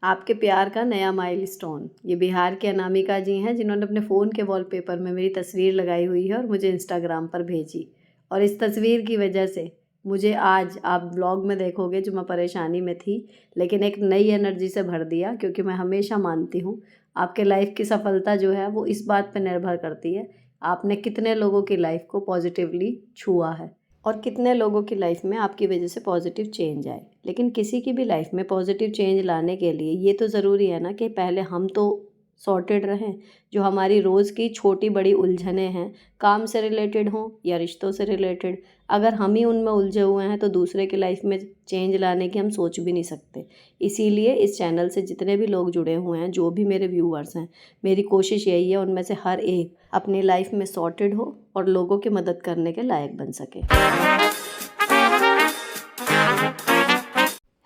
आपके प्यार का नया माइलस्टोन। ये बिहार के अनामिका जी हैं जिन्होंने अपने फ़ोन के वॉलपेपर में मेरी तस्वीर लगाई हुई है और मुझे इंस्टाग्राम पर भेजी। और इस तस्वीर की वजह से मुझे आज आप ब्लॉग में देखोगे जो मैं परेशानी में थी, लेकिन एक नई एनर्जी से भर दिया, क्योंकि मैं हमेशा मानती हूँ आपके लाइफ की सफलता जो है वो इस बात पर निर्भर करती है आपने कितने लोगों की लाइफ को पॉजिटिवली छुआ है और कितने लोगों की लाइफ में आपकी वजह से पॉजिटिव चेंज आए। लेकिन किसी की भी लाइफ में पॉजिटिव चेंज लाने के लिए ये तो ज़रूरी है ना कि पहले हम तो सॉर्टेड रहें। जो हमारी रोज़ की छोटी बड़ी उलझनें हैं, काम से रिलेटेड हों या रिश्तों से रिलेटेड, अगर हम ही उनमें उलझे हुए हैं तो दूसरे की लाइफ में चेंज लाने की हम सोच भी नहीं सकते। इसीलिए इस चैनल से जितने भी लोग जुड़े हुए हैं, जो भी मेरे व्यूअर्स हैं, मेरी कोशिश यही है उनमें से हर एक अपनी लाइफ में सॉर्टेड हो और लोगों की मदद करने के लायक बन सके।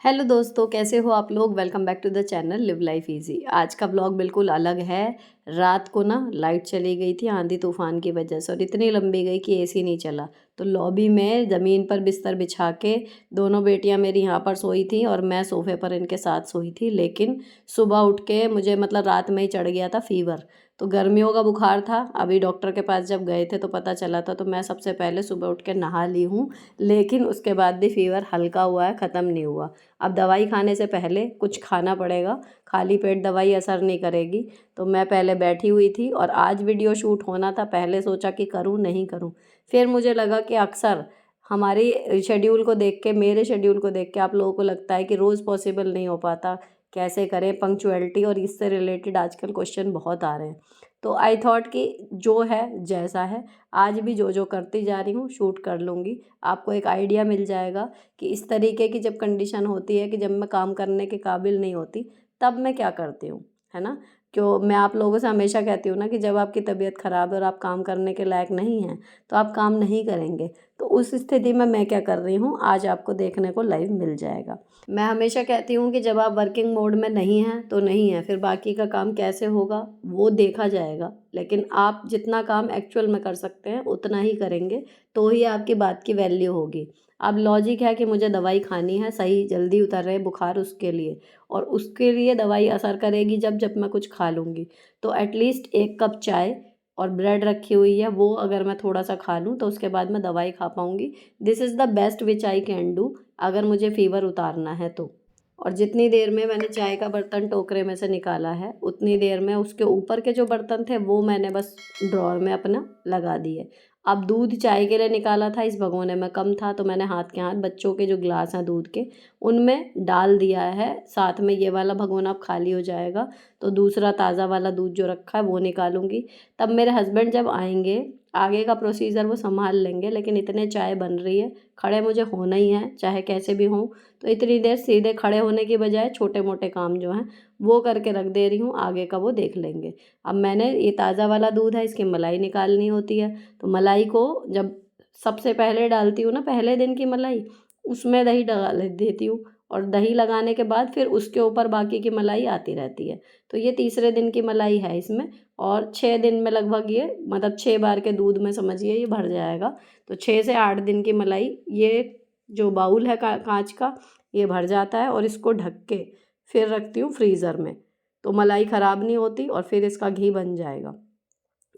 हेलो दोस्तों, कैसे हो आप लोग। Welcome back to the channel live life easy. आज का ब्लॉग बिल्कुल अलग है। रात को ना लाइट चली गई थी आंधी तूफान की वजह से, और इतनी लंबी गई कि एसी नहीं चला। तो लॉबी में ज़मीन पर बिस्तर बिछा के दोनों बेटियां मेरी यहाँ पर सोई थी और मैं सोफे पर इनके साथ सोई थी। लेकिन सुबह उठ के मुझे रात में ही चढ़ गया था फीवर। तो गर्मियों का बुखार था। अभी डॉक्टर के पास जब गए थे तो पता चला था, तो मैं सबसे पहले सुबह उठ के नहा ली हूँ। लेकिन उसके बाद भी फीवर हल्का हुआ है, ख़त्म नहीं हुआ। अब दवाई खाने से पहले कुछ खाना पड़ेगा, खाली पेट दवाई असर नहीं करेगी। तो मैं पहले बैठी हुई थी और आज वीडियो शूट होना था। पहले सोचा कि करूं नहीं करूं, फिर मुझे लगा कि अक्सर हमारी शेड्यूल को देख के, मेरे शेड्यूल को देख के आप लोगों को लगता है कि रोज़ पॉसिबल नहीं हो पाता, कैसे करें पंक्चुअलिटी, और इससे रिलेटेड आजकल क्वेश्चन बहुत आ रहे हैं। तो आई थॉट कि जो है जैसा है, आज भी जो जो करती जा रही हूँ शूट कर लूँगी। आपको एक आइडिया मिल जाएगा कि इस तरीके की जब कंडीशन होती है कि जब मैं काम करने के काबिल नहीं होती, तब मैं क्या करती हूँ, है ना। क्यों मैं आप लोगों से हमेशा कहती हूँ ना कि जब आपकी तबीयत ख़राब है और आप काम करने के लायक नहीं हैं, तो आप काम नहीं करेंगे। तो उस स्थिति में मैं क्या कर रही हूँ, आज आपको देखने को लाइव मिल जाएगा। मैं हमेशा कहती हूँ कि जब आप वर्किंग मोड में नहीं हैं तो नहीं है, फिर बाकी का काम कैसे होगा वो देखा जाएगा। लेकिन आप जितना काम एक्चुअल में कर सकते हैं उतना ही करेंगे, तो ही आपकी बात की वैल्यू होगी। अब लॉजिक है कि मुझे दवाई खानी है, सही जल्दी उतर रहे बुखार उसके लिए, और उसके लिए दवाई असर करेगी जब जब मैं कुछ खा लूँगी। तो एटलीस्ट 1 कप चाय और ब्रेड रखी हुई है, वो अगर मैं थोड़ा सा खा लूँ तो उसके बाद मैं दवाई खा पाऊँगी। This is the best which I can do अगर मुझे फ़ीवर उतारना है तो। और जितनी देर में मैंने चाय का बर्तन टोकरे में से निकाला है, उतनी देर में उसके ऊपर के जो बर्तन थे वो मैंने बस ड्रॉअर में अपना लगा दिए। अब दूध चाय के लिए निकाला था, इस भगोने में कम था, तो मैंने हाथ के हाथ बच्चों के जो ग्लास हैं दूध के, उनमें डाल दिया है। साथ में ये वाला भगोना अब खाली हो जाएगा, तो दूसरा ताज़ा वाला दूध जो रखा है वो निकालूंगी। तब मेरे हस्बैंड जब आएंगे, आगे का प्रोसीजर वो संभाल लेंगे। लेकिन इतने चाय बन रही है, खड़े मुझे होना ही है चाहे कैसे भी हों। तो इतनी देर सीधे खड़े होने की बजाय छोटे मोटे काम जो हैं वो करके रख दे रही हूँ, आगे का वो देख लेंगे। अब मैंने ये ताज़ा वाला दूध है, इसकी मलाई निकालनी होती है। तो मलाई को जब सबसे पहले डालती हूँ ना, पहले दिन की मलाई, उसमें दही डाल देती हूँ, और दही लगाने के बाद फिर उसके ऊपर बाकी की मलाई आती रहती है। तो ये तीसरे दिन की मलाई है इसमें, और 6 दिन में लगभग ये 6 बार के दूध में समझिए ये भर जाएगा। तो 6 से 8 दिन की मलाई, ये जो बाउल है कांच का, ये भर जाता है। और इसको ढक के फिर रखती हूँ फ्रीज़र में, तो मलाई ख़राब नहीं होती और फिर इसका घी बन जाएगा।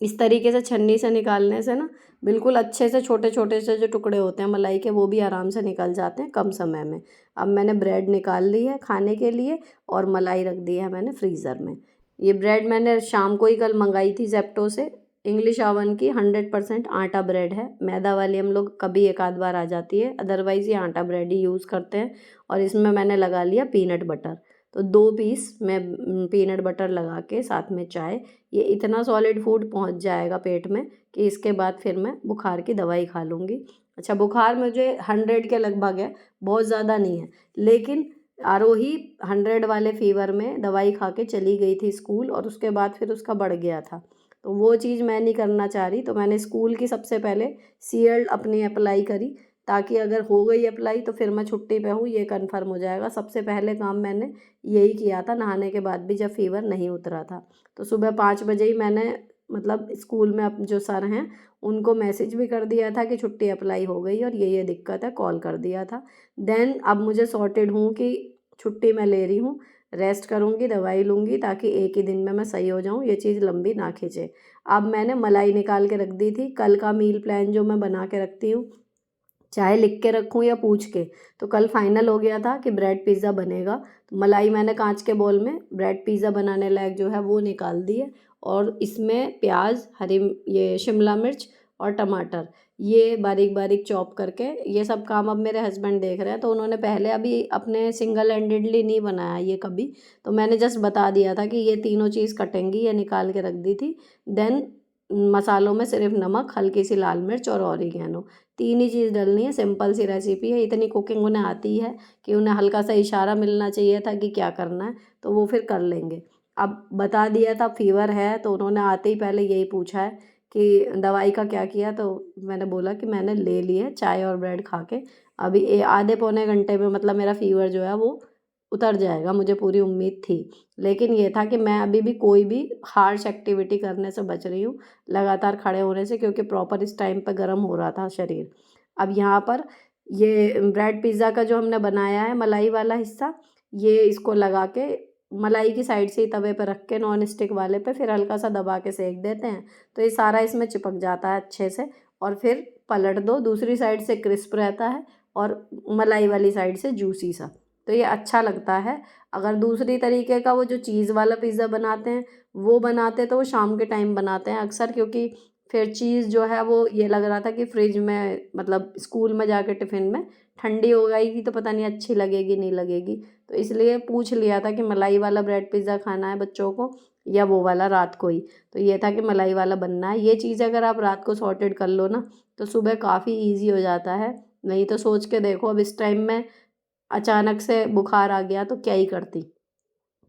इस तरीके से छन्नी से निकालने से ना बिल्कुल अच्छे से छोटे छोटे से जो टुकड़े होते हैं मलाई के, वो भी आराम से निकल जाते हैं कम समय में। अब मैंने ब्रेड निकाल ली है खाने के लिए, और मलाई रख दी है मैंने फ्रीज़र में। ये ब्रेड मैंने शाम को ही कल मंगाई थी जेप्टो से। इंग्लिश ओवन की 100% आटा ब्रेड है। मैदा वाली हम लोग कभी एक आध बार आ जाती है, अदरवाइज़ ये आटा ब्रेड ही यूज़ करते हैं। और इसमें मैंने लगा लिया पीनट बटर, तो 2 पीस मैं पीनट बटर लगा के साथ में चाय, ये इतना सॉलिड फूड पहुंच जाएगा पेट में कि इसके बाद फिर मैं बुखार की दवाई खा लूँगी। अच्छा, बुखार मुझे 100 के लगभग है, बहुत ज़्यादा नहीं है। लेकिन आरोही 100 वाले फीवर में दवाई खा के चली गई थी स्कूल, और उसके बाद फिर उसका बढ़ गया था। तो वो चीज़ मैं नहीं करना चाह रही, तो मैंने स्कूल की सबसे पहले सीएल्ड अपनी अप्लाई करी, ताकि अगर हो गई अप्लाई तो फिर मैं छुट्टी पे हूँ ये कंफर्म हो जाएगा। सबसे पहले काम मैंने यही किया था, नहाने के बाद भी जब फीवर नहीं उतरा था। तो सुबह 5 बजे ही मैंने स्कूल में अब जो सर हैं उनको मैसेज भी कर दिया था कि छुट्टी अप्लाई हो गई और ये दिक्कत है, कॉल कर दिया था। देन अब मुझे सॉर्टेड हूँ कि छुट्टी मैं ले रही हूँ, रेस्ट करूँगी, दवाई लूँगी, ताकि एक ही दिन में मैं सही हो जाऊँ, ये चीज़ लंबी ना खींचे। अब मैंने मलाई निकाल के रख दी थी। कल का मील प्लान जो मैं बना के रखती हूँ, चाहे लिख के रखूँ या पूछ के, तो कल फाइनल हो गया था कि ब्रेड पिज़्ज़ा बनेगा। तो मलाई मैंने कांच के बोल में ब्रेड पिज़्ज़ा बनाने लायक जो है वो निकाल दी है, और इसमें प्याज, हरी ये शिमला मिर्च और टमाटर, ये बारीक बारीक चॉप करके, ये सब काम अब मेरे हस्बैंड देख रहे हैं। तो उन्होंने पहले अभी अपने सिंगल हैंडेडली नहीं बनाया ये कभी, तो मैंने जस्ट बता दिया था कि ये तीनों चीज़ कटेंगी, ये निकाल के रख दी थी। देन मसालों में सिर्फ नमक, हल्की सी लाल मिर्च और ऑरिगेनो, तीन ही चीज़ डलनी है। सिंपल सी रेसिपी है, इतनी कुकिंग उन्हें आती है कि उन्हें हल्का सा इशारा मिलना चाहिए था कि क्या करना है, तो वो फिर कर लेंगे। अब बता दिया था फीवर है, तो उन्होंने आते ही पहले यही पूछा है कि दवाई का क्या किया। तो मैंने बोला कि मैंने ले ली है, चाय और ब्रेड खा के। अभी आधे पौने घंटे में मतलब मेरा फीवर जो है वो उतर जाएगा, मुझे पूरी उम्मीद थी। लेकिन ये था कि मैं अभी भी कोई भी हार्श एक्टिविटी करने से बच रही हूँ, लगातार खड़े होने से, क्योंकि प्रॉपर इस टाइम पे गर्म हो रहा था शरीर। अब यहाँ पर ये ब्रेड पिज़्ज़ा का जो हमने बनाया है मलाई वाला हिस्सा, ये इसको लगा के मलाई की साइड से ही तवे पे रख के नॉन स्टिक वाले पे फिर हल्का सा दबा के सेक देते हैं, तो ये सारा इसमें चिपक जाता है अच्छे से। और फिर पलट दो, दूसरी साइड से क्रिस्प रहता है और मलाई वाली साइड से जूसी सा, तो ये अच्छा लगता है। अगर दूसरी तरीके का वो जो चीज़ वाला पिज़्ज़ा बनाते हैं, वो बनाते तो वो शाम के टाइम बनाते हैं अक्सर, क्योंकि फिर चीज़ जो है वो ये लग रहा था कि फ्रिज में, मतलब स्कूल में जाके टिफ़िन में ठंडी हो जाएगी तो पता नहीं अच्छी लगेगी नहीं लगेगी। तो इसलिए पूछ लिया था कि मलाई वाला ब्रेड पिज़्ज़ा खाना है बच्चों को या वो वाला रात को ही। तो ये था कि मलाई वाला बनना है। ये चीज़ अगर आप रात को सॉर्टेड कर लो ना, तो सुबह काफ़ी ईज़ी हो जाता है। नहीं तो सोच के देखो, अब इस टाइम में अचानक से बुखार आ गया तो क्या ही करती।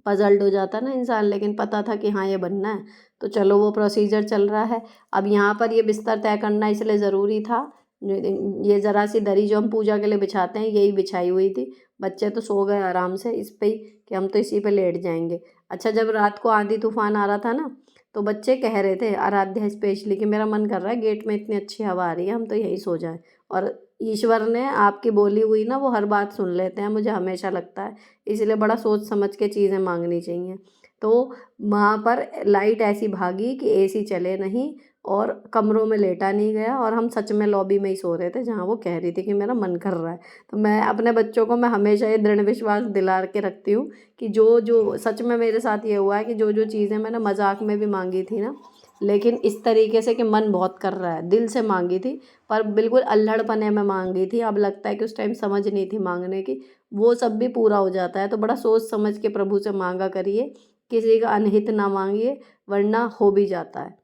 पज़ल्ड हो जाता ना इंसान, लेकिन पता था कि हाँ ये बनना है, तो चलो वो प्रोसीजर चल रहा है। अब यहाँ पर ये बिस्तर तय करना इसलिए ज़रूरी था। ये ज़रा सी दरी जो हम पूजा के लिए बिछाते हैं, यही बिछाई हुई थी। बच्चे तो सो गए आराम से इस पे ही कि हम तो इसी पे लेट जाएंगे। अच्छा, जब रात को आंधी तूफान आ रहा था ना, तो बच्चे कह रहे थे, आराध्या स्पेशली, कि मेरा मन कर रहा है गेट में इतनी अच्छी हवा आ रही है, हम तो यहीं सो जाएं। और ईश्वर ने आपकी बोली हुई ना, वो हर बात सुन लेते हैं, मुझे हमेशा लगता है। इसलिए बड़ा सोच समझ के चीज़ें मांगनी चाहिए। तो वहाँ पर लाइट ऐसी भागी कि एसी चले नहीं और कमरों में लेटा नहीं गया, और हम सच में लॉबी में ही सो रहे थे जहाँ वो कह रही थी कि मेरा मन कर रहा है। तो मैं अपने बच्चों को मैं हमेशा ये दृढ़ विश्वास दिला के रखती हूँ कि जो जो सच में मेरे साथ ये हुआ है कि जो जो चीज़ें मैंने मजाक में भी मांगी थी ना, लेकिन इस तरीके से कि मन बहुत कर रहा है, दिल से मांगी थी, पर बिल्कुल अल्हड़पने में मांगी थी। अब लगता है कि उस टाइम समझ नहीं थी मांगने की, वो सब भी पूरा हो जाता है। तो बड़ा सोच समझ के प्रभु से मांगा करिए, किसी का अनहित ना मांगिए, वरना हो भी जाता है।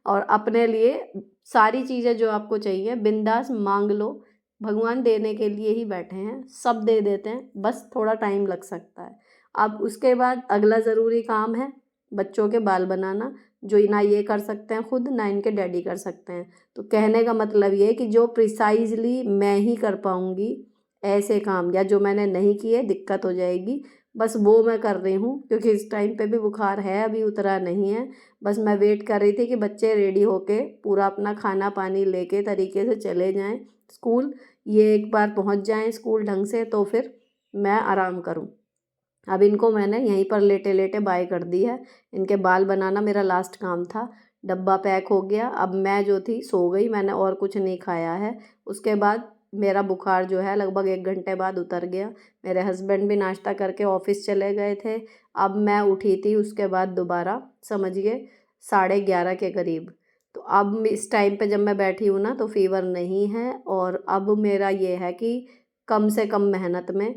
और अपने लिए सारी चीज़ें जो आपको चाहिए बिंदास मांग लो, भगवान देने के लिए ही बैठे हैं, सब दे देते हैं, बस थोड़ा टाइम लग सकता है। अब उसके बाद अगला ज़रूरी काम है बच्चों के बाल बनाना, जो ना ये कर सकते हैं खुद, ना इनके डैडी कर सकते हैं। तो कहने का मतलब ये है कि जो प्रिसाइजली मैं ही कर पाऊँगी ऐसे काम, या जो मैंने नहीं किए दिक्कत हो जाएगी, बस वो मैं कर रही हूँ। क्योंकि इस टाइम पे भी बुखार है, अभी उतरा नहीं है। बस मैं वेट कर रही थी कि बच्चे रेडी होके पूरा अपना खाना पानी लेके तरीके से चले जाएं स्कूल, ये एक बार पहुँच जाएं स्कूल ढंग से, तो फिर मैं आराम करूँ। अब इनको मैंने यहीं पर लेटे लेटे बाय कर दी है। इनके बाल बनाना मेरा लास्ट काम था। डब्बा पैक हो गया, अब मैं जो थी सो गई, मैंने और कुछ नहीं खाया है। उसके बाद मेरा बुखार जो है लगभग 1 घंटे बाद उतर गया। मेरे हस्बैंड भी नाश्ता करके ऑफिस चले गए थे। अब मैं उठी थी उसके बाद दोबारा, समझिए 11:30 के करीब। तो अब इस टाइम पे जब मैं बैठी हूँ ना, तो फीवर नहीं है, और अब मेरा ये है कि कम से कम मेहनत में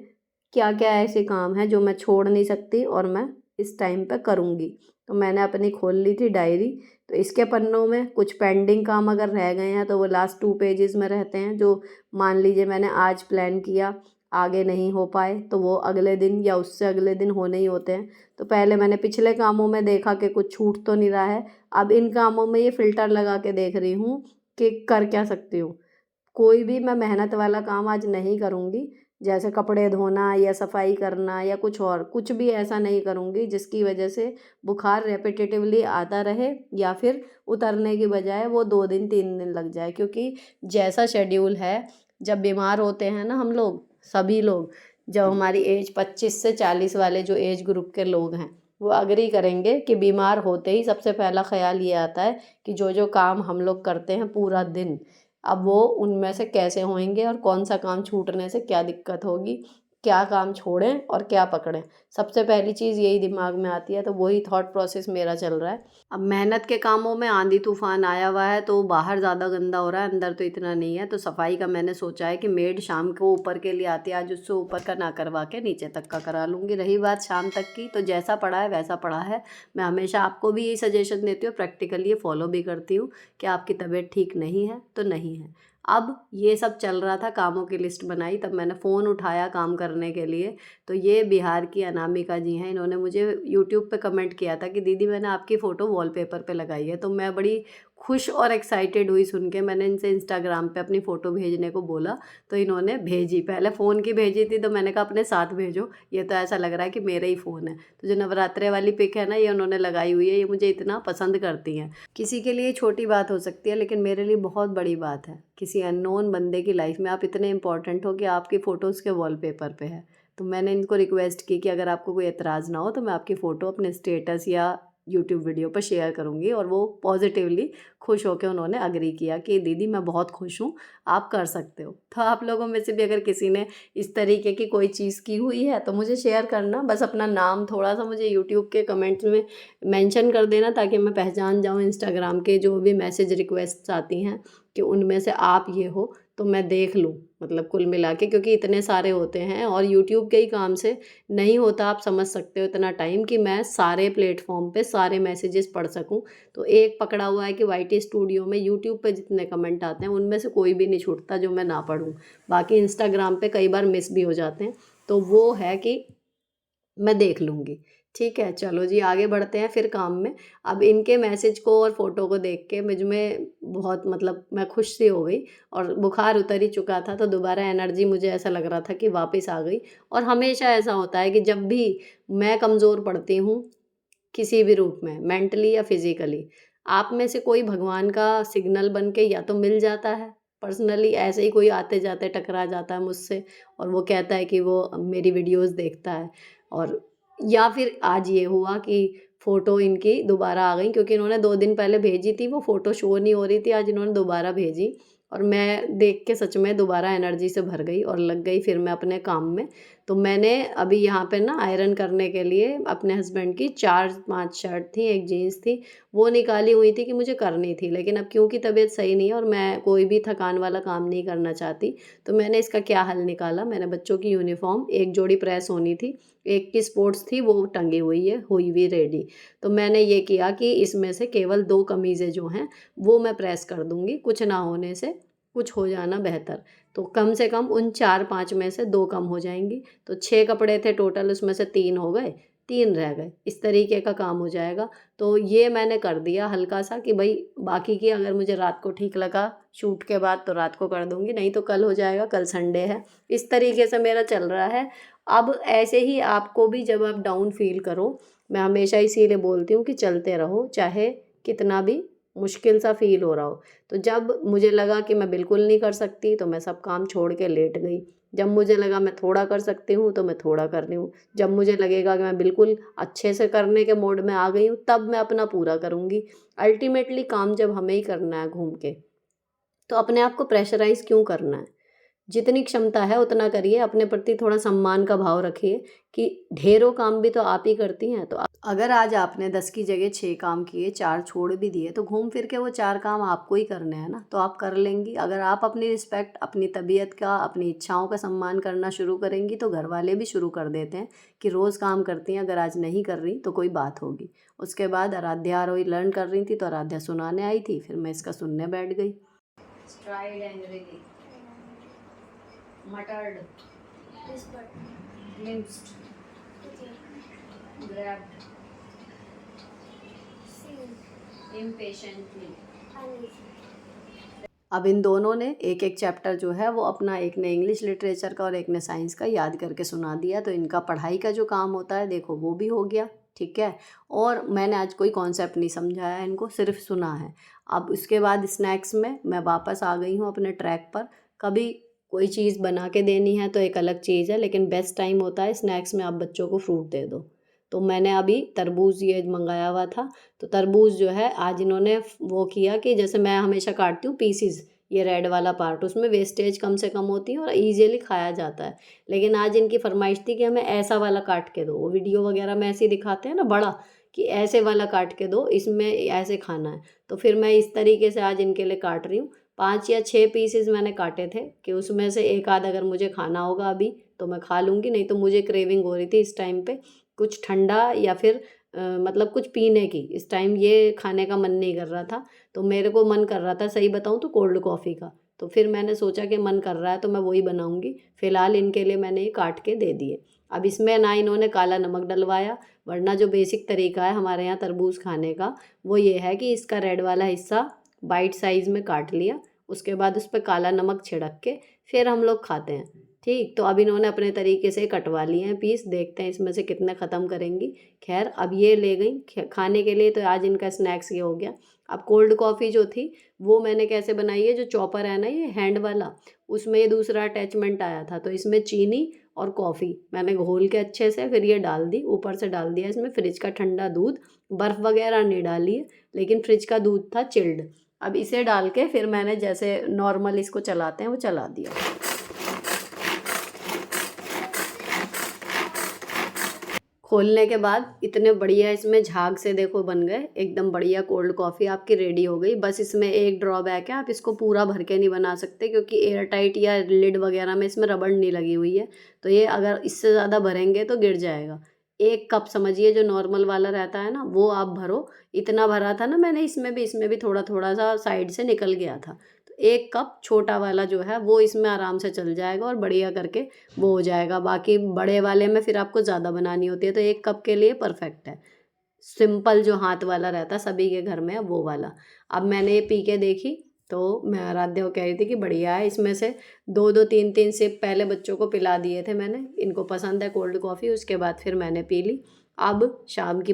क्या क्या ऐसे काम हैं जो मैं छोड़ नहीं सकती और मैं इस टाइम पे करूँगी। तो मैंने अपनी खोल ली थी डायरी, तो इसके पन्नों में कुछ पेंडिंग काम अगर रह गए हैं तो वो लास्ट 2 पेजेस में रहते हैं, जो मान लीजिए मैंने आज प्लान किया, आगे नहीं हो पाए, तो वो अगले दिन या उससे अगले दिन होने ही होते हैं। तो पहले मैंने पिछले कामों में देखा कि कुछ छूट तो नहीं रहा है, अब इन कामों में ये फ़िल्टर लगा के देख रही हूँ कि कर क्या सकती हूँ। कोई भी मैं मेहनत वाला काम आज नहीं करूँगी, जैसे कपड़े धोना या सफाई करना या कुछ और, कुछ भी ऐसा नहीं करूँगी जिसकी वजह से बुखार रेपिटेटिवली आता रहे, या फिर उतरने की बजाय वो 2 दिन 3 दिन लग जाए। क्योंकि जैसा शेड्यूल है, जब बीमार होते हैं ना हम लोग, सभी लोग, जब हमारी एज 25 से 40 वाले जो एज ग्रुप के लोग हैं वो अग्री करेंगे कि बीमार होते ही सबसे पहला ख्याल ये आता है कि जो जो काम हम लोग करते हैं पूरा दिन, अब वो उनमें से कैसे होंगे और कौन सा काम छूटने से क्या दिक्कत होगी, क्या काम छोड़ें और क्या पकड़ें। सबसे पहली चीज़ यही दिमाग में आती है, तो वही थॉट प्रोसेस मेरा चल रहा है। अब मेहनत के कामों में आंधी तूफान आया हुआ है तो बाहर ज़्यादा गंदा हो रहा है, अंदर तो इतना नहीं है। तो सफाई का मैंने सोचा है कि मेड शाम को ऊपर के लिए आती है, आज उससे ऊपर का ना करवा के नीचे तक का करा लूँगी। रही बात शाम तक की, तो जैसा पड़ा है वैसा पड़ा है। मैं हमेशा आपको भी यही सजेशन देती हूँ, प्रैक्टिकली ये फॉलो भी करती हूँ कि आपकी तबीयत ठीक नहीं है तो नहीं है। अब ये सब चल रहा था, कामों की लिस्ट बनाई, तब मैंने फ़ोन उठाया काम करने के लिए। तो ये बिहार की अनामिका जी हैं, इन्होंने मुझे यूट्यूब पे कमेंट किया था कि दीदी मैंने आपकी फ़ोटो वॉलपेपर पे लगाई है। तो मैं बड़ी खुश और एक्साइटेड हुई सुन के। मैंने इनसे इंस्टाग्राम पे अपनी फ़ोटो भेजने को बोला, तो इन्होंने भेजी। पहले फ़ोन की भेजी थी, तो मैंने कहा अपने साथ भेजो, ये तो ऐसा लग रहा है कि मेरा ही फ़ोन है। तो जो नवरात्रे वाली पिक है ना, ये उन्होंने लगाई हुई है, ये मुझे इतना पसंद करती हैं। किसी के लिए छोटी बात हो सकती है, लेकिन मेरे लिए बहुत बड़ी बात है। किसी अननोन बंदे की लाइफ में आप इतने इंपॉर्टेंट हो कि आपकी फ़ोटो उसके वॉलपेपर पे है। तो मैंने इनको रिक्वेस्ट की कि अगर आपको कोई एतराज़ ना हो तो मैं आपकी फ़ोटो अपने स्टेटस या यूट्यूब वीडियो पर शेयर करूँगी। और वो पॉजिटिवली खुश होकर उन्होंने अग्री किया कि दीदी मैं बहुत खुश हूँ, आप कर सकते हो। तो आप लोगों में से भी अगर किसी ने इस तरीके की कोई चीज़ की हुई है तो मुझे शेयर करना, बस अपना नाम थोड़ा सा मुझे यूट्यूब के कमेंट्स में मेंशन कर देना, ताकि मैं पहचान जाऊँ इंस्टाग्राम के जो भी मैसेज रिक्वेस्ट आती हैं कि उनमें से आप ये हो, तो मैं देख लूँ, मतलब कुल मिला के, क्योंकि इतने सारे होते हैं और यूट्यूब के ही काम से नहीं होता, आप समझ सकते हो इतना टाइम कि मैं सारे प्लेटफॉर्म पे सारे मैसेजेस पढ़ सकूं। तो एक पकड़ा हुआ है कि वाईटी स्टूडियो में यूट्यूब पे जितने कमेंट आते हैं उनमें से कोई भी नहीं छूटता जो मैं ना पढूं। बाकी इंस्टाग्राम पे कई बार मिस भी हो जाते हैं, तो वो है कि मैं देख लूँगी। ठीक है, चलो जी आगे बढ़ते हैं फिर काम में। अब इनके मैसेज को और फ़ोटो को देख के मुझ में बहुत, मतलब मैं खुश सी हो गई, और बुखार उतर ही चुका था, तो दोबारा एनर्जी मुझे ऐसा लग रहा था कि वापस आ गई। और हमेशा ऐसा होता है कि जब भी मैं कमज़ोर पड़ती हूँ किसी भी रूप में, मेंटली या फिज़िकली, आप में से कोई भगवान का सिग्नल बन के या तो मिल जाता है, पर्सनली ऐसे ही कोई आते-जाते टकरा जाता है मुझसे और वो कहता है कि वो मेरी वीडियोज़ देखता है। और या फिर आज ये हुआ कि फ़ोटो इनकी दोबारा आ गई, क्योंकि इन्होंने 2 दिन पहले भेजी थी, वो फ़ोटो शो नहीं हो रही थी, आज इन्होंने दोबारा भेजी और मैं देख के सच में दोबारा एनर्जी से भर गई और लग गई फिर मैं अपने काम में। तो मैंने अभी यहाँ पे ना आयरन करने के लिए अपने हस्बैंड की 4-5 शर्ट थी, 1 जीन्स थी, वो निकाली हुई थी कि मुझे करनी थी। लेकिन अब क्योंकि तबीयत सही नहीं है और मैं कोई भी थकान वाला काम नहीं करना चाहती, तो मैंने इसका क्या हल निकाला, मैंने बच्चों की यूनिफ़ॉर्म 1 जोड़ी प्रेस होनी थी, एक की स्पोर्ट्स थी, वो टंगी हुई है, हुई भी रेडी। तो मैंने ये किया कि इसमें से केवल 2 कमीज़ें जो हैं, वो मैं प्रेस कर दूँगी, कुछ ना होने से कुछ हो जाना बेहतर। तो कम से कम उन 4-5 में से 2 कम हो जाएँगी। तो 6 कपड़े थे टोटल, उसमें से 3 हो गए, 3 रह गए, इस तरीके का काम हो जाएगा। तो ये मैंने कर दिया हल्का-सा कि भई बाकी की अगर मुझे रात को ठीक लगा शूट के बाद तो रात को कर दूँगी, नहीं तो कल हो जाएगा, कल संडे है। इस तरीके से मेरा चल रहा है। अब ऐसे ही आपको भी जब आप डाउन फ़ील करो, मैं हमेशा इसीलिए बोलती हूँ कि चलते रहो, चाहे कितना भी मुश्किल सा फ़ील हो रहा हो। तो जब मुझे लगा कि मैं बिल्कुल नहीं कर सकती, तो मैं सब काम छोड़ के लेट गई। जब मुझे लगा मैं थोड़ा कर सकती हूँ, तो मैं थोड़ा कर रही हूँ। जब मुझे लगेगा कि मैं बिल्कुल अच्छे से करने के मोड में आ गई हूँ, तब मैं अपना पूरा करूँगी। अल्टीमेटली काम जब हमें ही करना है घूम के, तो अपने आप को प्रेशराइज़ क्यों करना है? जितनी क्षमता है उतना करिए, अपने प्रति थोड़ा सम्मान का भाव रखिए कि ढेरों काम भी तो आप ही करती हैं। तो अगर आज आपने 10 की जगह 6 काम किए, 4 छोड़ भी दिए, तो घूम फिर के वो 4 काम आपको ही करने हैं ना, तो आप कर लेंगी। अगर आप अपनी रिस्पेक्ट, अपनी तबीयत का, अपनी इच्छाओं का सम्मान करना शुरू करेंगी, तो घर वाले भी शुरू कर देते हैं कि रोज़ काम करती हैं, अगर आज नहीं कर रही तो कोई बात होगी। उसके बाद आराध्या आरोही लर्न कर रही थी, तो आराध्या सुनाने आई थी, फिर मैं इसका सुनने बैठ गई। STRIDE and relief, muttered, whispered, glimpsed, took grabbed, seen, impatiently। uneasy. अब इन दोनों ने एक एक चैप्टर जो है वो अपना, एक ने इंग्लिश लिटरेचर का और एक ने साइंस का याद करके सुना दिया। तो इनका पढ़ाई का जो काम होता है देखो वो भी हो गया, ठीक है। और मैंने आज कोई कॉन्सेप्ट नहीं समझाया इनको, सिर्फ सुना है। अब उसके बाद स्नैक्स में मैं वापस आ गई हूँ अपने ट्रैक पर। कभी कोई चीज़ बना के देनी है तो एक अलग चीज़ है, लेकिन बेस्ट टाइम होता है स्नैक्स में आप बच्चों को फ्रूट दे दो। तो मैंने अभी तरबूज ये मंगाया हुआ था, तो तरबूज जो है आज इन्होंने वो किया कि जैसे मैं हमेशा काटती हूँ पीसीज, ये रेड वाला पार्ट, उसमें वेस्टेज कम से कम होती है और ईजिली खाया जाता है। लेकिन आज इनकी फरमाइश थी कि हमें ऐसा वाला काट के दो, वो वीडियो वगैरह में ऐसे ही दिखाते हैं ना बड़ा, कि ऐसे वाला काट के दो, इसमें ऐसे खाना है। तो फिर मैं इस तरीके से आज इनके लिए काट रही हूँ। 5 या 6 पीसेस मैंने काटे थे कि उसमें से एक आध अगर मुझे खाना होगा अभी तो मैं खा लूँगी, नहीं तो मुझे क्रेविंग हो रही थी इस टाइम पे कुछ ठंडा या फिर मतलब कुछ पीने की। इस टाइम ये खाने का मन नहीं कर रहा था, तो मेरे को मन कर रहा था सही बताऊँ तो कोल्ड कॉफ़ी का। तो फिर मैंने सोचा कि मन कर रहा है तो मैं वही बनाऊँगी। फ़िलहाल इनके लिए मैंने ये काट के दे दिए। अब इसमें ना इन्होंने काला नमक डलवाया, वरना जो बेसिक तरीका है हमारे यहाँ तरबूज़ खाने का वो ये है कि इसका रेड वाला हिस्सा बाइट साइज़ में काट लिया, उसके बाद उस पे काला नमक छिड़क के फिर हम लोग खाते हैं। ठीक, तो अब इन्होंने अपने तरीके से कटवा लिए हैं पीस, देखते हैं इसमें से कितने ख़त्म करेंगी। खैर अब ये ले गई खाने के लिए, तो आज इनका स्नैक्स ये हो गया। अब कोल्ड कॉफ़ी जो थी वो मैंने कैसे बनाई है, जो चॉपर है ना ये हैंड वाला, उसमें ये दूसरा अटैचमेंट आया था, तो इसमें चीनी और कॉफ़ी मैंने घोल के अच्छे से फिर ये डाल दी, ऊपर से डाल दिया इसमें फ्रिज का ठंडा दूध, बर्फ़ वगैरह नहीं डाली है, लेकिन फ्रिज का दूध था चिल्ड। अब इसे डाल के फिर मैंने जैसे नॉर्मल इसको चलाते हैं वो चला दिया। खोलने के बाद इतने बढ़िया इसमें झाग से देखो बन गए, एकदम बढ़िया कोल्ड कॉफ़ी आपकी रेडी हो गई। बस इसमें एक ड्रॉबैक है, आप इसको पूरा भर के नहीं बना सकते क्योंकि एयर टाइट या लिड वगैरह में इसमें रबड़ नहीं लगी हुई है, तो ये अगर इससे ज़्यादा भरेंगे तो गिर जाएगा। 1 कप समझिए जो नॉर्मल वाला रहता है ना वो आप भरो, इतना भरा था ना मैंने इसमें भी थोड़ा-थोड़ा सा साइड से निकल गया था। तो 1 कप छोटा वाला जो है वो इसमें आराम से चल जाएगा और बढ़िया करके वो हो जाएगा। बाकी बड़े वाले में फिर आपको ज़्यादा बनानी होती है, तो 1 कप के लिए परफेक्ट है। सिंपल जो हाथ वाला रहता है सभी के घर में है वो वाला। अब मैंने ये पी के देखी तो मैं आराध्या को कह रही थी कि बढ़िया है, इसमें से 2-2 3-3 सिप पहले बच्चों को पिला दिए थे मैंने, इनको पसंद है कोल्ड कॉफ़ी, उसके बाद फिर मैंने पी ली। अब शाम की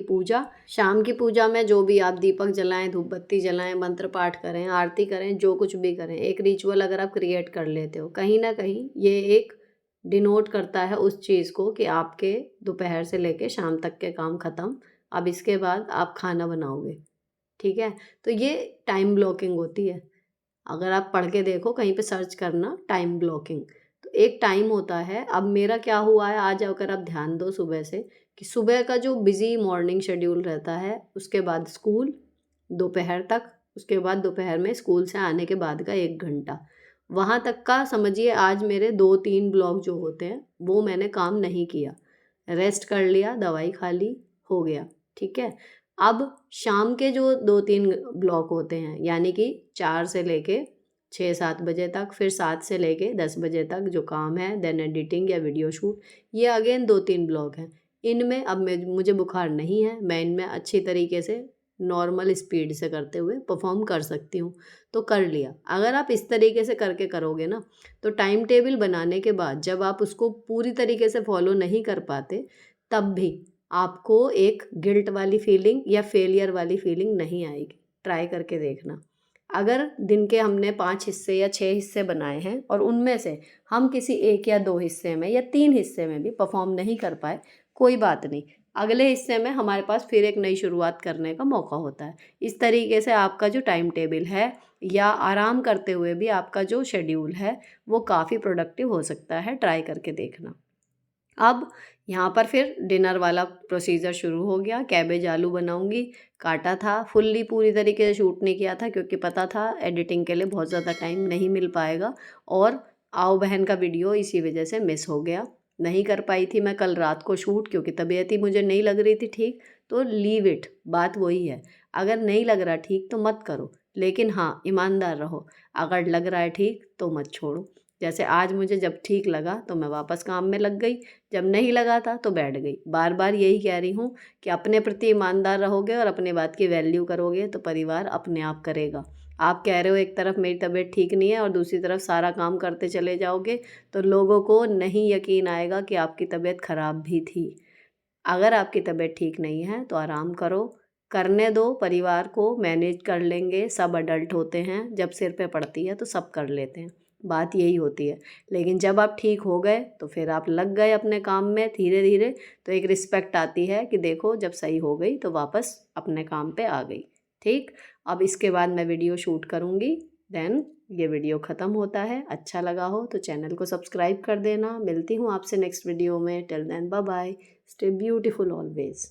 पूजा में जो भी आप दीपक जलाएँ, धूप बत्ती जलाएँ, मंत्र पाठ करें, आरती करें, जो कुछ भी करें, एक रिचुअल अगर आप क्रिएट कर लेते हो, कहीं न कहीं ये एक डिनोट करता है उस चीज़ को कि आपके दोपहर से लेके शाम तक के काम ख़त्म, अब इसके बाद आप खाना बनाओगे, ठीक है? तो ये टाइम ब्लॉकिंग होती है। अगर आप पढ़ के देखो कहीं पे सर्च करना टाइम ब्लॉकिंग, तो एक टाइम होता है। अब मेरा क्या हुआ है आज अगर आप ध्यान दो सुबह से, कि सुबह का जो बिज़ी मॉर्निंग शेड्यूल रहता है, उसके बाद स्कूल, दोपहर तक, उसके बाद दोपहर में स्कूल से आने के बाद का 1 घंटा, वहाँ तक का समझिए आज मेरे 2-3 ब्लॉक जो होते हैं, वो मैंने काम नहीं किया। रेस्ट कर लिया, दवाई खा ली, हो गया, ठीक है? अब शाम के जो 2-3 ब्लॉक होते हैं, यानी कि 4 से लेके 6-7 बजे तक, फिर 7 से लेके 10 बजे तक जो काम है, देन एडिटिंग या वीडियो शूट, ये अगेन 2-3 ब्लॉक हैं। इनमें अब मुझे बुखार नहीं है, मैं इनमें अच्छी तरीके से नॉर्मल स्पीड से करते हुए परफॉर्म कर सकती हूँ, तो कर लिया। अगर आप इस तरीके से करके करोगे ना, तो टाइम टेबल बनाने के बाद जब आप उसको पूरी तरीके से फॉलो नहीं कर पाते, तब भी आपको एक गिल्ट वाली फीलिंग या फेलियर वाली फीलिंग नहीं आएगी। ट्राई करके देखना। अगर दिन के हमने 5 हिस्से या 6 हिस्से बनाए हैं और उनमें से हम किसी 1 या 2 हिस्से में या 3 हिस्से में भी परफॉर्म नहीं कर पाए, कोई बात नहीं। अगले हिस्से में हमारे पास फिर एक नई शुरुआत करने का मौका होता है। इस तरीके से आपका जो टाइम टेबल है या आराम करते हुए भी आपका जो शेड्यूल है, वो काफ़ी प्रोडक्टिव हो सकता है। ट्राई करके देखना। अब यहाँ पर फिर डिनर वाला प्रोसीजर शुरू हो गया। कैबेज आलू बनाऊंगी, काटा था, फुल्ली पूरी तरीके से शूट नहीं किया था क्योंकि पता था एडिटिंग के लिए बहुत ज़्यादा टाइम नहीं मिल पाएगा, और आओ बहन का वीडियो इसी वजह से मिस हो गया। नहीं कर पाई थी मैं कल रात को शूट क्योंकि तबीयत ही मुझे नहीं लग रही थी ठीक, तो लीव इट, बात वही है। अगर नहीं लग रहा ठीक तो मत करो, लेकिन हाँ ईमानदार रहो, अगर लग रहा है ठीक तो मत छोड़ो। जैसे आज मुझे जब ठीक लगा तो मैं वापस काम में लग गई, जब नहीं लगा था तो बैठ गई। बार बार यही कह रही हूँ कि अपने प्रति ईमानदार रहोगे और अपने बात की वैल्यू करोगे तो परिवार अपने आप करेगा। आप कह रहे हो एक तरफ मेरी तबीयत ठीक नहीं है और दूसरी तरफ सारा काम करते चले जाओगे, तो लोगों को नहीं यकीन आएगा कि आपकी तबीयत खराब भी थी। अगर आपकी तबीयत ठीक नहीं है तो आराम करो, करने दो, परिवार को मैनेज कर लेंगे, सब अडल्ट होते हैं, जब सिर पे पड़ती है तो सब कर लेते हैं। बात यही होती है। लेकिन जब आप ठीक हो गए तो फिर आप लग गए अपने काम में धीरे धीरे, तो एक रिस्पेक्ट आती है कि देखो जब सही हो गई तो वापस अपने काम पे आ गई। ठीक, अब इसके बाद मैं वीडियो शूट करूँगी, देन ये वीडियो ख़त्म होता है। अच्छा लगा हो तो चैनल को सब्सक्राइब कर देना। मिलती हूँ आपसे नेक्स्ट वीडियो में। Till then bye bye, stay beautiful always.